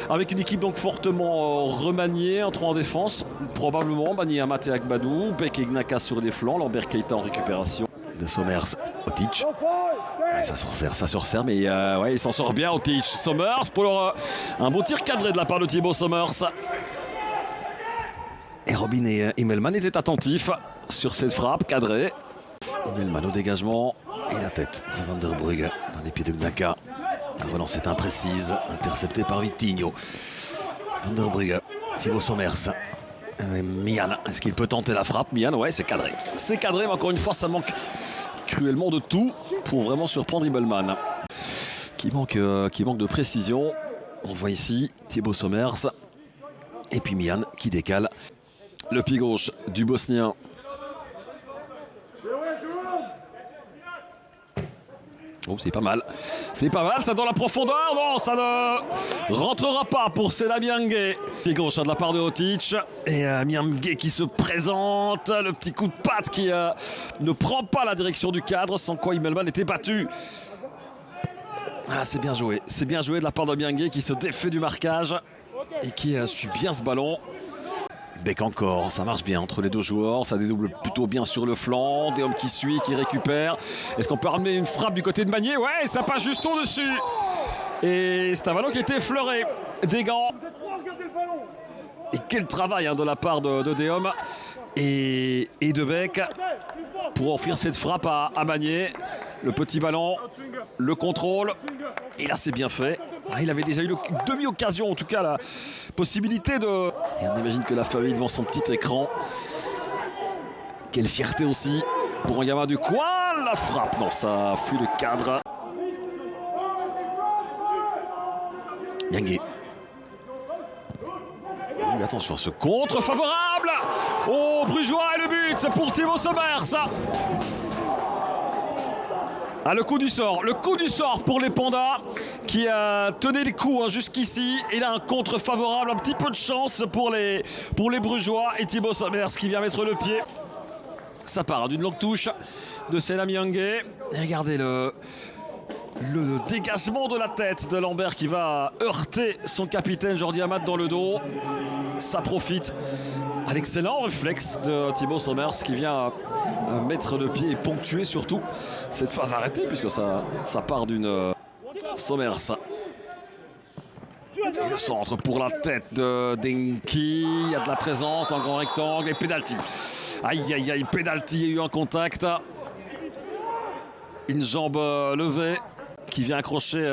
Avec une équipe donc fortement remaniée, en 3 en défense, probablement Banyamate et Agbadou, Beck et Gnaka sur les flancs, Lambert Keita en récupération. De Somers, Otic. Ouais, ça se resserre, mais ouais, il s'en sort bien, Otic. Somers pour un beau tir cadré de la part de Thibaut Somers. Et Robin et Immelman étaient attentifs sur cette frappe cadrée. Immelman au dégagement et la tête de Van der Brugge dans les pieds de Gnaka. La relance est imprécise, interceptée par Vitinho. Van der Brugge, Thibaut Somers. Mian, est-ce qu'il peut tenter la frappe? Mian, ouais, c'est cadré. C'est cadré, mais encore une fois, ça manque cruellement de tout pour vraiment surprendre Immelman. Qui manque de précision. On voit ici Thibaut Somers. Et puis Mian qui décale. Le pied gauche du Bosnien. Oh, c'est pas mal. C'est pas mal, ça dans la profondeur. Non, ça ne rentrera pas pour Selamiangue. Pied gauche de la part de Otic. Et Miangue qui se présente. Le petit coup de patte qui ne prend pas la direction du cadre, sans quoi Immelman était battu. Ah, c'est bien joué. C'est bien joué de la part de Miangue qui se défait du marquage et qui suit bien ce ballon. Beck encore, ça marche bien entre les deux joueurs, ça dédouble plutôt bien sur le flanc, des hommes qui suit, qui récupère. Est-ce qu'on peut ramener une frappe du côté de Magnier? Ouais, ça passe juste au-dessus. Et c'est un ballon qui a été effleuré. Des gants. Et quel travail de la part de Dehomme et de Beck pour offrir cette frappe à Magnier. Le petit ballon, le contrôle. Et là, c'est bien fait. Il avait déjà eu une demi-occasion, en tout cas la possibilité de... Et on imagine que la famille devant son petit écran. Quelle fierté aussi pour un gamin du coin. La frappe, non, ça fuit le cadre. Miangue. Attention à ce contre favorable. Oh, Brugeois et le but pour Thibaut Somers. Ah, le coup du sort pour les Pandas qui tenaient les coups jusqu'ici. Et là, un contre favorable, un petit peu de chance pour les Brugeois. Et Thibaut Somers qui vient mettre le pied. Ça part d'une longue touche de Selamiangue. Et regardez le dégagement de la tête de Lambert qui va heurter son capitaine Jordi Amat dans le dos. Ça profite à l'excellent réflexe de Thibaut Somers qui vient mettre le pied et ponctuer surtout cette phase arrêtée puisque ça part d'une Somers. Et le centre pour la tête de Denki. Il y a de la présence dans le grand rectangle et pénalty. Aïe aïe aïe, pénalty, il y a eu un contact. Une jambe levée qui vient accrocher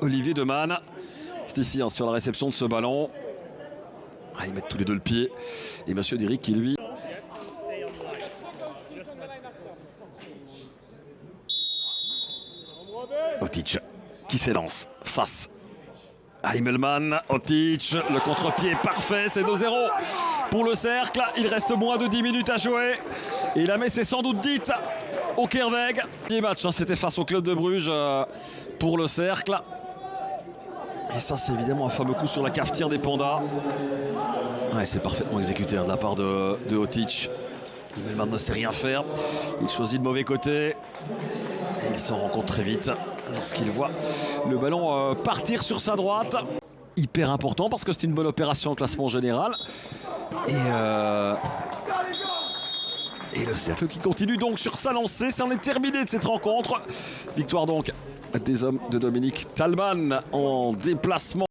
Olivier Demann. C'est ici sur la réception de ce ballon. Ils mettent tous les deux le pied. Et Monsieur Diric qui lui... Otic qui s'élance face à Immelman. Otic, le contre-pied est parfait, c'est 2-0 pour le cercle. Il reste moins de 10 minutes à jouer. Et la messe est sans doute dite au Kerweg. Le match, c'était face au club de Bruges pour le cercle. Et ça, c'est évidemment un fameux coup sur la cafetière des Pandas. Ouais, c'est parfaitement exécuté de la part de Otic. Immelman ne sait rien faire. Il choisit le mauvais côté. Et il s'en rend compte très vite lorsqu'il voit le ballon partir sur sa droite. Hyper important parce que c'est une bonne opération au classement général. Et le cercle qui continue donc sur sa lancée. Ça en est terminé de cette rencontre. Victoire donc des hommes de Dominique Thalmann en déplacement.